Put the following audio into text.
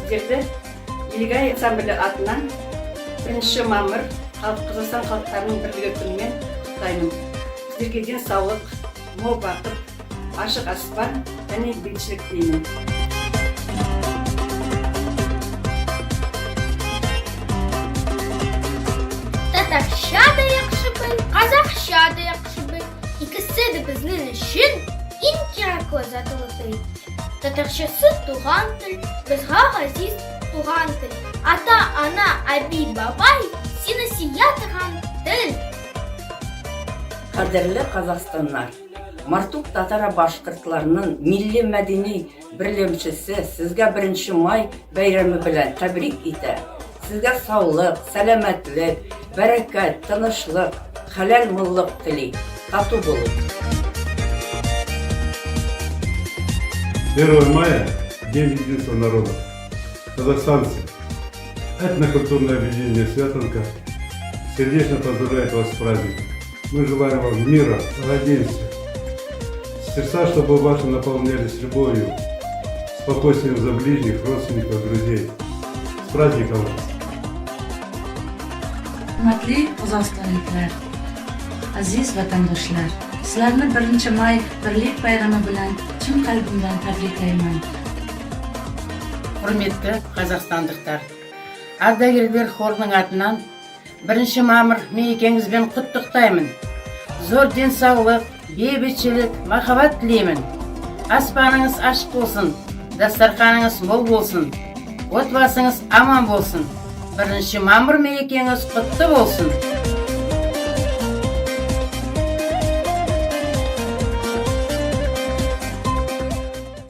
сіздерді Илгай ансамблі атынан 1 мамыр Қазақстан халықтарының бірлігі күнімен құттықтаймын. Сіздерге денсаулық, мол бақыт, ашық аспан және бейбітшілік тілеймін. Татарша да яқшы біл, қазақша да яқшы біл. Ikisi de bizning үшін ең kerakli zatılıdır. Tatarchası туған тіл, bizga aziz туған тіл. Ата, ана, abi, babay seni сиятырған тіл. Қадірлі Қазақстанлар, Мартук татара башқұртларының милли мәдени бірлемшісі сізге 1 май бәйрамы білән тәбрик итә. Сізге саулық, сәләмәтлік, бәрәкәт, тынышлық, халал муллык тили. Тату болу. 1 мая – День единства народов. Казахстанцы, этнокультурное объединение «Святонка» сердечно поздравляет вас с праздником. Мы желаем вам мира, равенства, сердца, чтобы ваши наполнялись любовью, спокойствием за ближних, родственников, друзей. С праздником вас! Hürmetli Қазақстанlıklar, aziz vatandaşlar, sizlarni 1 may Birlik bayramı bilan chin qalbimdan tabriklayman. Құрметті қазақстандықтар, ардагерлер хорының атынан 1 мамыр мерекеңізбен құттықтаймын. Зор денсаулық, бейбітшілік, махаббат тілеймін. Аспаныңыз ашық болсын, дастарханыңыз мол болсын, отбасыңыз аман болсын. 1 мамыр мерекеңіз құтты болсын.